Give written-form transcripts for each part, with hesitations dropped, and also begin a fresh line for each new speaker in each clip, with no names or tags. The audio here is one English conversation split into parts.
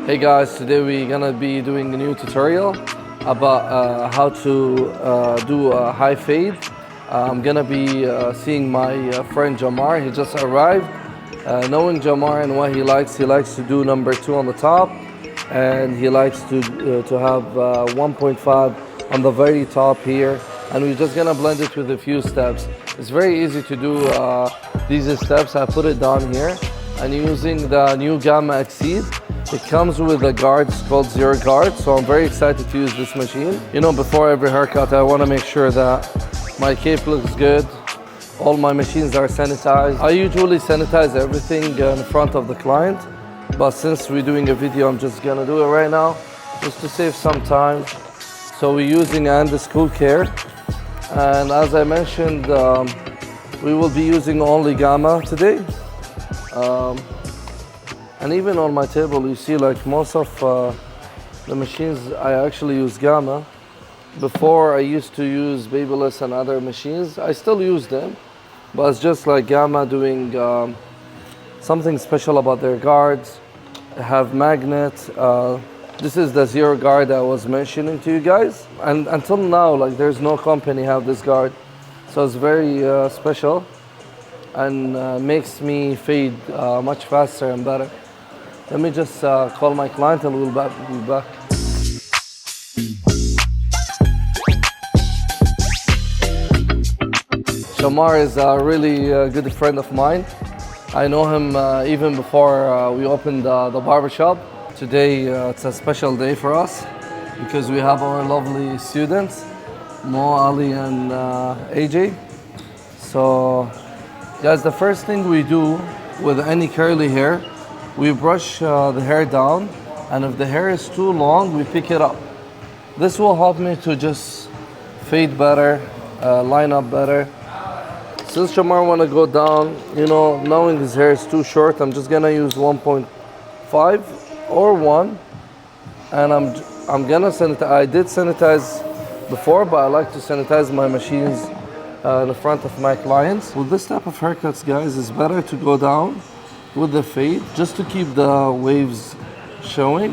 Hey guys, today we're gonna be doing a new tutorial about how to do a high fade. I'm gonna be seeing my friend Jamar. He just arrived. Knowing Jamar and what he likes to do number 2 on the top, and he likes to have 1.5 on the very top here. And we're just gonna blend it with a few steps. It's very easy to do these steps. I put it down here, and using the new Gamma Exceed. It comes with a guard, it's called Zero Guard, so I'm very excited to use this machine. You know, before every haircut, I want to make sure that my cape looks good, all my machines are sanitized. I usually sanitize everything in front of the client, but since we're doing a video, I'm just gonna do it right now, just to save some time. So we're using Andis Cool Care, and as I mentioned, we will be using only Gamma today. And even on my table, you see like most of the machines, I actually use Gamma. Before I used to use Babyliss and other machines. I still use them, but it's just like Gamma doing something special about their guards. They have magnet. This is the Zero Guard I was mentioning to you guys. And until now, like there's no company have this guard. So it's very special and makes me fade much faster and better. Let me just call my client and we'll be back. Shamar is a really good friend of mine. I know him even before we opened the barbershop. Today it's a special day for us because we have our lovely students, Mo, Ali, and AJ. So, guys, the first thing we do with any curly hair, we brush the hair down, and if the hair is too long, we pick it up. This will help me to just fade better, line up better. Since Shamar wanna go down, you know, knowing his hair is too short, I'm just gonna use 1.5 or 1, and I'm gonna sanitize. I did sanitize before, but I like to sanitize my machines in the front of my clients. With this type of haircuts, guys, it's better to go down with the fade, just to keep the waves showing.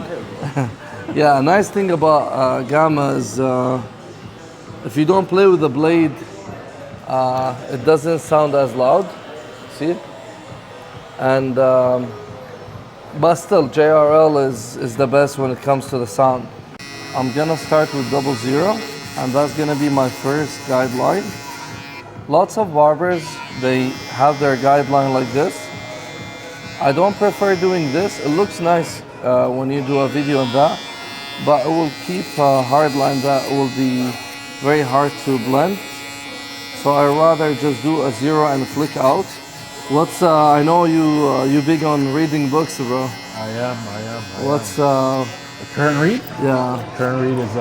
Yeah, a nice thing about Gamma is if you don't play with the blade, it doesn't sound as loud, see? And, but still, JRL is the best when it comes to the sound. I'm gonna start with 00, and that's gonna be my first guideline. Lots of barbers, they have their guideline like this. I don't prefer doing this. It looks nice when you do a video on that, but it will keep a hard line that will be very hard to blend. So I rather just do a 0 and flick out. What's I know you big on reading books, bro.
I am.
What's
the current read?
Yeah.
Current read is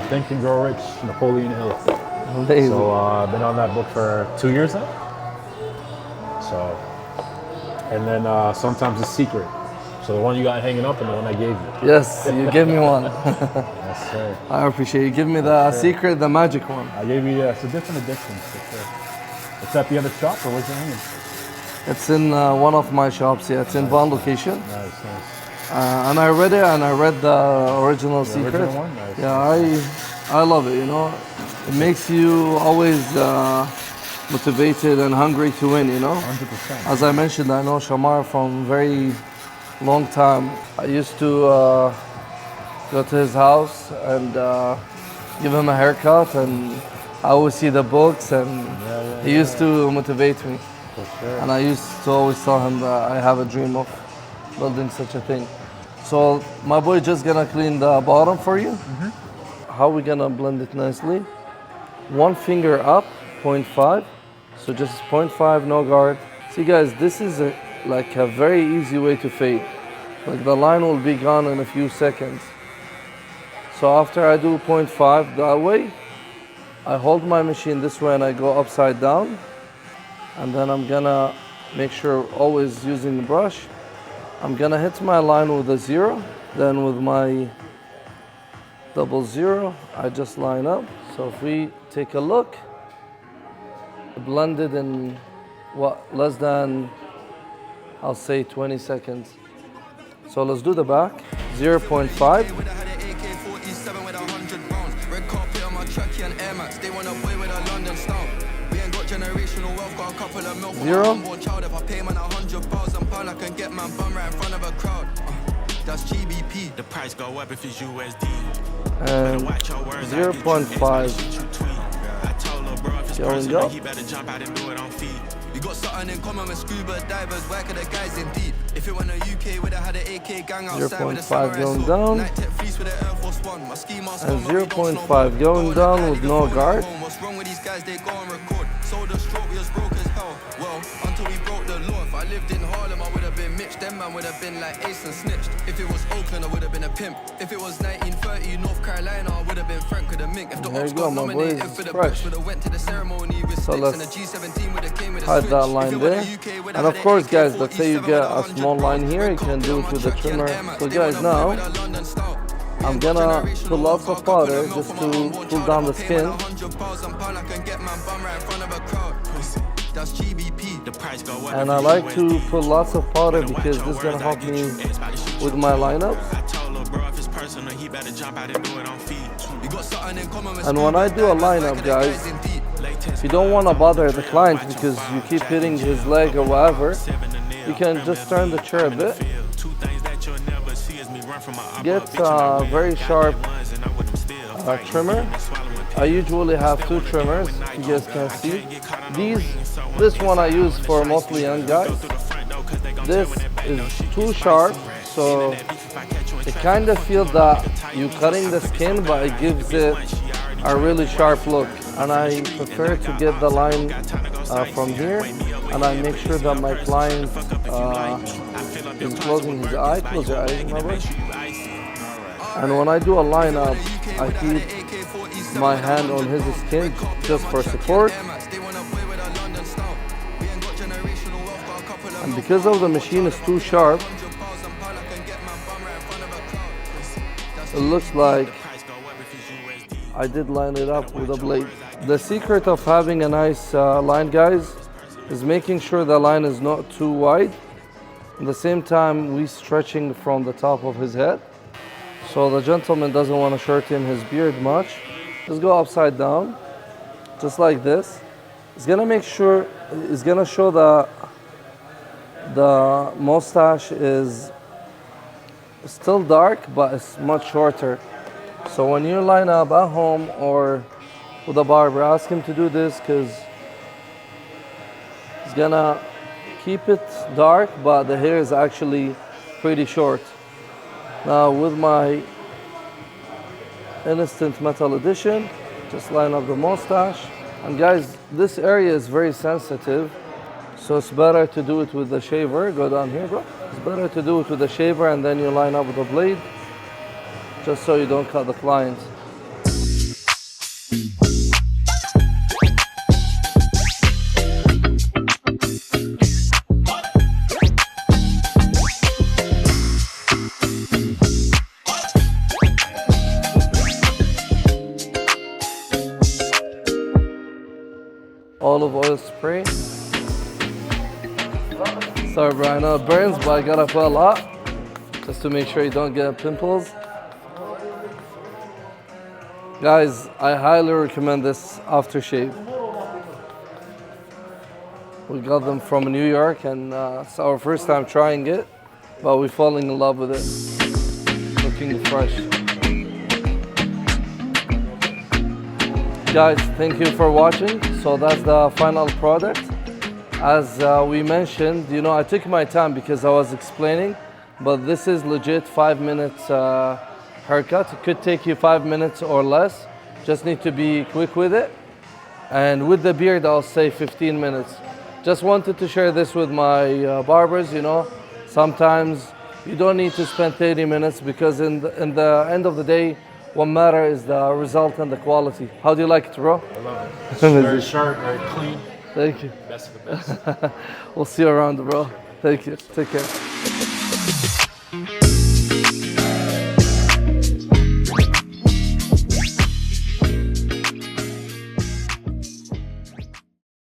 Think and Grow Rich, Napoleon Hill.
Amazing.
So I've been on that book for 2 years now. So, and then sometimes The Secret. So the one you got hanging up and the one I gave you.
Yes, you gave me one.
Yes, sir.
I appreciate you. Give me the secret, the magic one.
I gave you, it's a different edition. It's at the other shop, or where's it hanging?
It's in one of my shops, yeah. It's in Vaughan location.
Nice.
And I read it, and I read the original Secret.
Original one? Nice.
Yeah, I love it, you know. It makes you always motivated and hungry to win, you know.
100%.
As I mentioned, I know Shamar from very long time. I used to go to his house and give him a haircut, and I always see the books, and he used to motivate me.
For sure.
And I used to always tell him that I have a dream of building such a thing. So my boy just gonna clean the bottom for you. How we gonna blend it nicely? One finger up, 0.5. So just 0.5, no guard. See guys, this is like a very easy way to fade. Like the line will be gone in a few seconds. So after I do 0.5 that way, I hold my machine this way and I go upside down. And then I'm gonna make sure, always using the brush, I'm gonna hit my line with a 0. Then with my 00, I just line up. So if we take a look, blended in less than, I'll say 20 seconds. So let's do the back. 0.5. Zero.
That's GBP. The price go up if it's USD.
And 0.5 going up.
He better jump out and do it on feet. We got something in common with scuba divers. Why could the guys in deep? If it went to UK, would have had an AK gang outside with a
0.5 going down. And 0.5 going down with no guard.
What's wrong with these guys? They go and record. So the stroke, we was broke as hell. Well, until we broke the law. If I lived in Harlem, I would have been Mitch. Them man would have been like Ace and Snitched. If it was Oakland, I would have been a pimp. If it was 1930 North Carolina, I would have been Frank with a mink. If the
There
Ops
you go,
got
my
nominated
boys.
for the
Fresh.
best, would have went to the ceremony with
So
sticks and
let's
the G17 would have came with a
hide
switch.
that
If
line
it were
there.
the UK, would
And
have
of
had
course,
an
guys, let's say you
AK-47
get a
100
small line
pounds.
here, you can do it with the trimmer. So guys, now I'm gonna put lots of powder just to cool down the skin. And I like to put lots of powder because this is gonna help me with my lineups. And when I do a lineup, guys, you don't want to bother the client because you keep hitting his leg or whatever. You can just turn the chair a bit. Get a very sharp trimmer. I usually have 2 trimmers, you guys can see. This one I use for mostly young guys. This is too sharp, so it kind of feels that you're cutting the skin, but it gives it a really sharp look. And I prefer to get the line from here, and I make sure that my client is closing his eye. Close your eyes, my boy. And when I do a lineup, I keep my hand on his skin just for support. And because of the machine is too sharp, it looks like I did line it up with a blade. The secret of having a nice line, guys, is making sure the line is not too wide. At the same time, we stretching from the top of his head. So the gentleman doesn't want to shorten his beard much. Just go upside down, just like this. It's gonna make sure, it's gonna show that the mustache is still dark, but it's much shorter. So when you line up at home or with a barber, ask him to do this because it's gonna keep it dark, but the hair is actually pretty short. Now with my Instant Metal Edition, just line up the mustache. And guys, this area is very sensitive, so it's better to do it with the shaver. Go down here, bro. It's better to do it with the shaver and then you line up with the blade, just so you don't cut the client. Olive oil spray. Sorry, bro, I know it burns, but I gotta put a lot just to make sure you don't get pimples. Guys, I highly recommend this aftershave. We got them from New York and it's our first time trying it, but we're falling in love with it. Looking fresh. Guys, thank you for watching. So that's the final product. As we mentioned, you know, I took my time because I was explaining, but this is legit 5 minutes haircut. It could take you 5 minutes or less. Just need to be quick with it. And with the beard, I'll say 15 minutes. Just wanted to share this with my barbers, you know. Sometimes you don't need to spend 30 minutes because in the end of the day, what matters is the result and the quality. How do you like it, bro?
I love it. It's very sharp, very clean.
Thank you.
Best of the best.
We'll see you around, bro. Thank you. Take care.